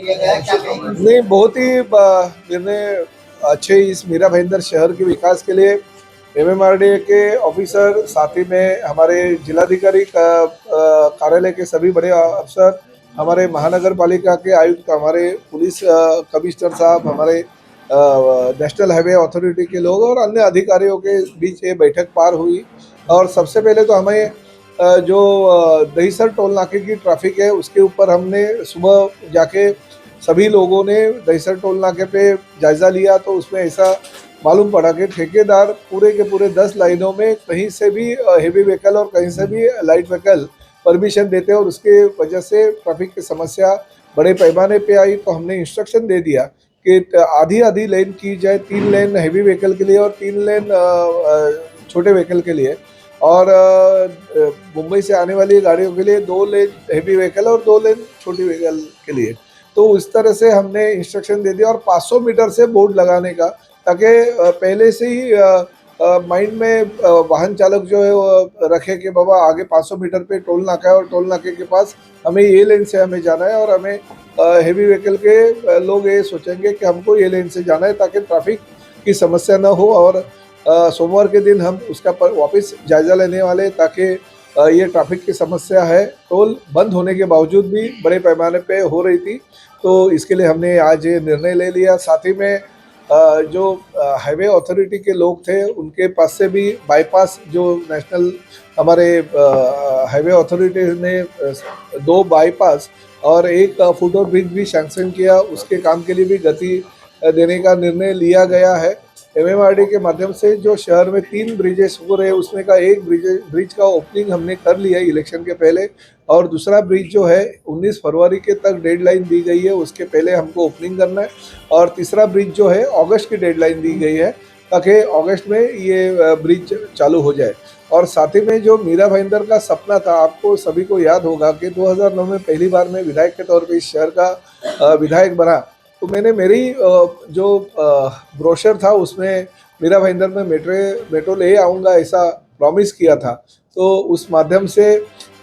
नहीं, बहुत ही निर्णय अच्छे इस मीरा भाईंदर शहर के विकास के लिए एमएमआरडीए के ऑफिसर, साथ ही में हमारे जिलाधिकारी कार्यालय के सभी बड़े अफसर, हमारे महानगर पालिका के आयुक्त, हमारे पुलिस कमिश्नर साहब, हमारे नेशनल हाईवे अथॉरिटी के लोग और अन्य अधिकारियों के बीच ये बैठक पार हुई। और सबसे पहले तो हमें जो दहीसर टोल नाके की ट्रैफिक है उसके ऊपर हमने सुबह जाके सभी लोगों ने दहीसर टोल नाके पे जायज़ा लिया, तो उसमें ऐसा मालूम पड़ा कि ठेकेदार पूरे के पूरे 10 लाइनों में कहीं से भी हेवी व्हीकल और कहीं से भी लाइट व्हीकल परमिशन देते हैं और उसके वजह से ट्रैफिक की समस्या बड़े पैमाने पे आई। तो हमने इंस्ट्रक्शन दे दिया कि आधी आधी लेन की जाए, 3 लेन हैवी व्हीकल के लिए और 3 लेन छोटे व्हीकल के लिए, और मुंबई से आने वाली गाड़ियों के लिए 2 लेन हैवी व्हीकल और 2 लेन छोटी व्हीकल के लिए। तो उस तरह से हमने इंस्ट्रक्शन दे दिया और 500 मीटर से बोर्ड लगाने का, ताकि पहले से ही माइंड में वाहन चालक जो है वो रखे कि बाबा आगे 500 मीटर पे टोल नाका है और टोल नाके के पास हमें ये लेन से हमें जाना है, और हमें हेवी व्हीकल के लोग ये सोचेंगे कि हमको ये लेन से जाना है ताकि ट्रैफिक की समस्या ना हो। और सोमवार के दिन हम उसका वापस जायज़ा लेने वाले, ताकि ये ट्रैफिक की समस्या है टोल बंद होने के बावजूद भी बड़े पैमाने पे हो रही थी, तो इसके लिए हमने आज ये निर्णय ले लिया। साथ ही में जो हाईवे अथॉरिटी के लोग थे उनके पास से भी बाईपास, जो नेशनल हमारे हाईवे अथॉरिटी ने 2 बाईपास और 1 फुट ओवर ब्रिज भी सैंक्शन किया, उसके काम के लिए भी गति देने का निर्णय लिया गया है। एमएमआरडी के माध्यम से जो शहर में 3 ब्रिजेस हो रहे हैं उसमें का एक ब्रिज का ओपनिंग हमने कर लिया है इलेक्शन के पहले, और दूसरा ब्रिज जो है 19 फरवरी के तक डेडलाइन दी गई है, उसके पहले हमको ओपनिंग करना है, और तीसरा ब्रिज जो है अगस्त की डेडलाइन दी गई है ताकि अगस्त में ये ब्रिज चालू हो जाए। और साथ ही में जो मीरा भाईंदर का सपना था, आपको सभी को याद होगा कि 2009 में पहली बार मैं विधायक के तौर पर इस शहर का विधायक बना, तो मैंने मेरी जो ब्रोशर था उसमें मीरा भाईंदर में मेट्रो ले आऊँगा ऐसा प्रॉमिस किया था। तो उस माध्यम से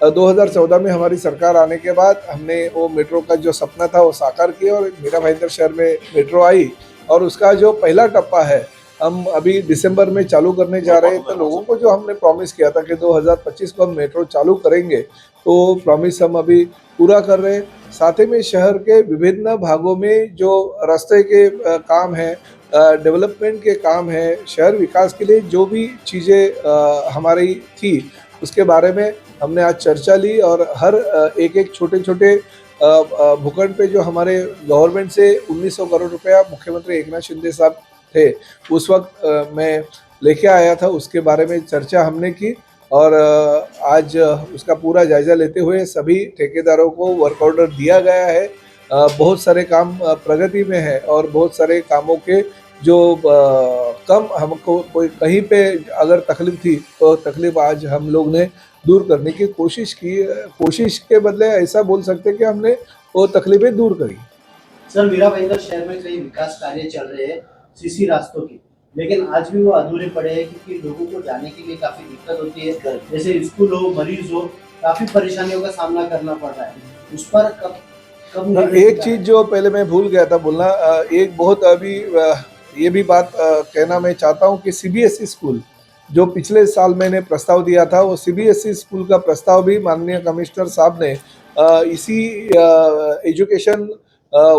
2014 में हमारी सरकार आने के बाद हमने वो मेट्रो का जो सपना था वो साकार किया और मीरा भाईंदर शहर में मेट्रो आई, और उसका जो पहला टप्पा है हम अभी दिसंबर में चालू करने जा रहे हैं। तो लोगों को जो हमने प्रॉमिस किया था कि 2025 को हम मेट्रो चालू करेंगे, तो प्रॉमिस हम अभी पूरा कर रहे हैं। साथ ही में शहर के विभिन्न भागों में जो रास्ते के काम है, डेवलपमेंट के काम है, शहर विकास के लिए जो भी चीज़ें हमारी थी उसके बारे में हमने आज चर्चा ली, और हर एक एक छोटे छोटे भूखंड पे जो हमारे गवर्नमेंट से 1900 करोड़ रुपया मुख्यमंत्री एकनाथ शिंदे साहब थे उस वक्त मैं लेके आया था, उसके बारे में चर्चा हमने की। और आज उसका पूरा जायज़ा लेते हुए सभी ठेकेदारों को वर्क ऑर्डर दिया गया है। बहुत सारे काम प्रगति में है और बहुत सारे कामों के जो कम हमको कोई कहीं पे अगर तकलीफ थी तो तकलीफ आज हम लोग ने दूर करने की कोशिश की। कोशिश के बदले ऐसा बोल सकते कि हमने वो तकलीफें दूर करी। सर, मीरा भाईंदर शहर में कई विकास कार्य चल रहे हैं सीसी रास्तों की, लेकिन आज भी वो अधूरे पड़े हैं क्योंकि लोगों को जाने के लिए काफी दिक्कत होती है। जैसे स्कूल हो, मरीज हो, काफी परेशानियों का सामना करना पड़ रहा है। उस पर कब एक चीज जो पहले मैं भूल गया था बोलना, एक बहुत अभी ये भी बात कहना मैं चाहता हूँ कि सीबीएसई स्कूल जो पिछले साल मैंने प्रस्ताव दिया था, वो सीबीएसई स्कूल का प्रस्ताव भी माननीय कमिश्नर साहब ने इसी एजुकेशन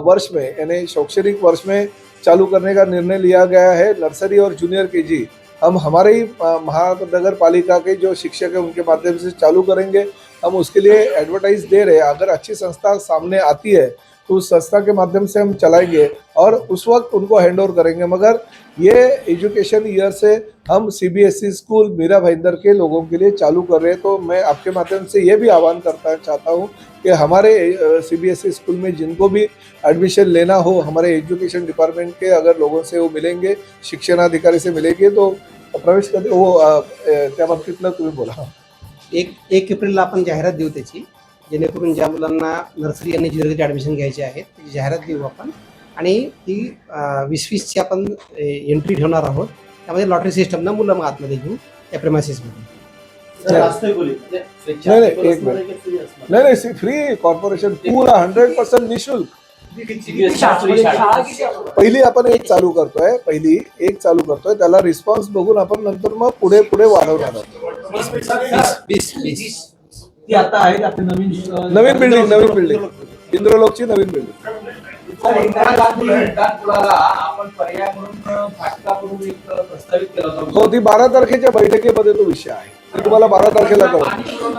वर्ष में यानी शैक्षणिक वर्ष में चालू करने का निर्णय लिया गया है। नर्सरी और जूनियर केजी हम हमारे ही महानगर पालिका के जो शिक्षक हैं उनके माध्यम से चालू करेंगे। हम उसके लिए एडवर्टाइज दे रहे हैं, अगर अच्छी संस्था सामने आती है तो उस संस्था के माध्यम से हम चलाएंगे और उस वक्त उनको हैंड ओवर करेंगे। मगर ये एजुकेशन ईयर से हम सीबीएसई स्कूल मीरा भाईंदर के लोगों के लिए चालू कर रहे हैं। तो मैं आपके माध्यम से ये भी आह्वान करता चाहता हूँ कि हमारे सीबीएसई स्कूल में जिनको भी एडमिशन लेना हो, हमारे एजुकेशन डिपार्टमेंट के अगर लोगों से वो मिलेंगे, शिक्षणाधिकारी से मिलेंगे तो प्रवेश करते वो त्या बाबतीतलं तुम्ही बोला। 1 एप्रिलला आपण जाहिरात देऊ त्याची, जेणेकरून ज्या मुलांना नर्सरी आणि ज्युनियरचे ॲडमिशन घ्यायचे आहेत त्याची जाहिरात देऊ आपण, आणि ती 20-20ची आपण एंट्री ठेवणार आहोत। त्यामध्ये लॉटरी सिस्टमनं मुलं मग आतमध्ये घेऊ त्या प्रेमायसिसमध्ये। नहीं, फ्री कॉर्पोरेशन पूरा 100% निःशुल्क। पहिली आपण एक चालू करतोय त्याला रिस्पॉन्स बघून आपण नंतर मग पुढे पुढे वाढवणार आहोत. 20 ती आता आहेत आपली नवीन बिल्डिंग इंद्रलोकची नवीन बिल्डिंग. सर, इंदिरा गांधी पुलाला आपण पर्याय म्हणून फाटका करून एक प्रस्तावित केला होता. हो, ती 12 तारखेच्या बैठकीमध्ये तो विषय आहे. मी तुम्हाला 12 तारखेला कळवतो.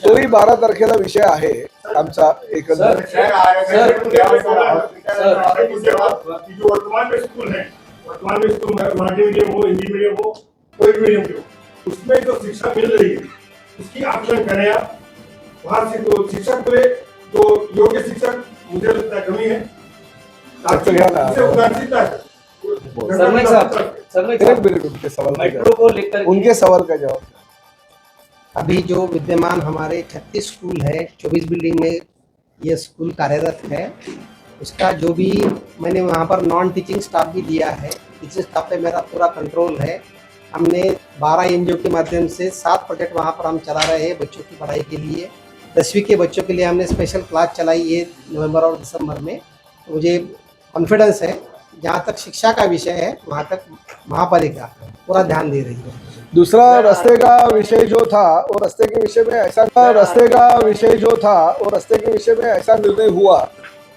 तोही 12 तारखेला विषय आहे आमचा एकंदर. वर्तमान में स्कूल मराठी मीडियम हो, हिंदी मीडियम हो, कोई भी मीडियम हो, उसमें जो शिक्षा मिल रही है उसकी आकलन करें आप. वहाँ से तो शिक्षक मिले तो योग्य शिक्षक मुझे लगता है कमी है. एक मिनट, उनके सवाल का जवाब. अभी जो विद्यमान हमारे 36 स्कूल है, 24 बिल्डिंग में ये स्कूल कार्यरत है. उसका जो भी मैंने वहाँ पर नॉन टीचिंग स्टाफ भी दिया है. टीचिंग स्टाफ पे मेरा पूरा कंट्रोल है. हमने 12 एनजीओ के माध्यम से 7 प्रोजेक्ट वहाँ पर हम चला रहे हैं बच्चों की पढ़ाई के लिए. 10वीं के बच्चों के लिए हमने स्पेशल क्लास चलाई है नवंबर और दिसंबर में. तो मुझे कॉन्फिडेंस है जहाँ तक शिक्षा का विषय है वहाँ तक महापालिका पूरा ध्यान दे रही है. दूसरा रास्ते का विषय जो था वो रास्ते के विषय में ऐसा निर्णय हुआ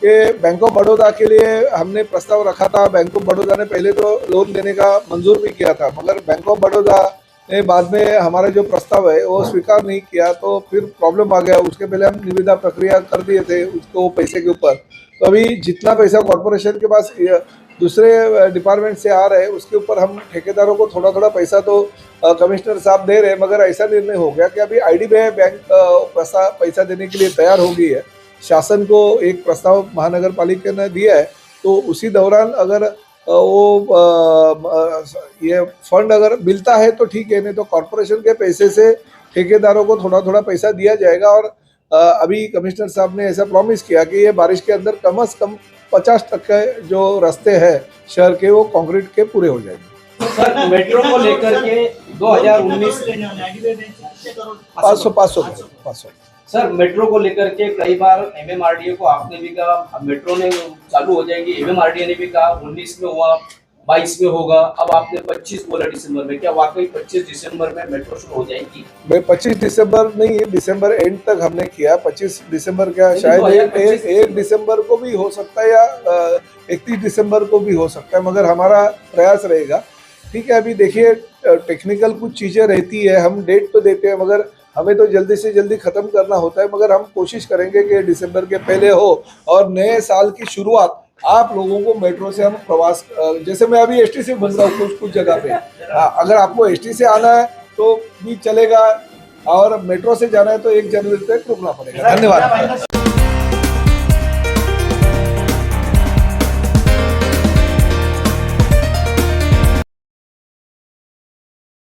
कि बैंक ऑफ बड़ौदा के लिए हमने प्रस्ताव रखा था. बैंक ऑफ बड़ौदा ने पहले तो लोन देने का मंजूर भी किया था, मगर बैंक ऑफ बड़ौदा ने बाद में हमारा जो प्रस्ताव है वो स्वीकार नहीं किया. तो फिर प्रॉब्लम आ गया. उसके पहले हम निविदा प्रक्रिया कर दिए थे उसको पैसे के ऊपर. तो अभी जितना पैसा कॉर्पोरेशन के पास दूसरे डिपार्टमेंट से आ रहे हैं उसके ऊपर हम ठेकेदारों को थोड़ा थोड़ा पैसा तो कमिश्नर साहब दे रहे हैं, मगर ऐसा निर्णय हो गया कि अभी IDBI बैंक पैसा देने के लिए तैयार हो गई है. शासन को एक प्रस्ताव महानगर पालिका ने दिया है. तो उसी दौरान अगर ये फंड अगर मिलता है तो ठीक है, नहीं तो कॉर्पोरेशन के पैसे से ठेकेदारों को थोड़ा थोड़ा पैसा दिया जाएगा. और अभी कमिश्नर साहब ने ऐसा प्रॉमिस किया कि ये बारिश के अंदर कम से कम 50% जो रास्ते हैं शहर के वो कंक्रीट के पूरे हो जाएंगे. सर, मेट्रो को लेकर के 2019 500. सर, मेट्रो को लेकर के कई बार MMRDA को आपने भी कहा मेट्रो ने चालू हो जाएगी, MMRDA ने भी कहा 19 में हुआ, 22 में होगा. अब आपने 25 बोला दिसंबर में. क्या वाकई 25 दिसंबर में मेट्रो शुरू हो जाएगी? भाई 25 दिसंबर नहीं, दिसंबर एंड तक हमने किया. 25 दिसंबर क्या, शायद 1 दिसंबर को भी हो सकता है या 31 दिसंबर को भी हो सकता है, मगर हमारा प्रयास रहेगा. ठीक है, अभी देखिए टेक्निकल कुछ चीज़ें रहती है. हम डेट तो देते हैं मगर हमें तो जल्दी से जल्दी ख़त्म करना होता है. मगर हम कोशिश करेंगे कि दिसंबर के पहले हो और नए साल की शुरुआत आप लोगों को मेट्रो से हम प्रवास, जैसे मैं अभी ST से घूम रहा हूँ कुछ जगह पे. अगर आपको ST से आना है तो भी चलेगा और मेट्रो से जाना है तो 1 जनवरी तक रुकना पड़ेगा. धन्यवाद.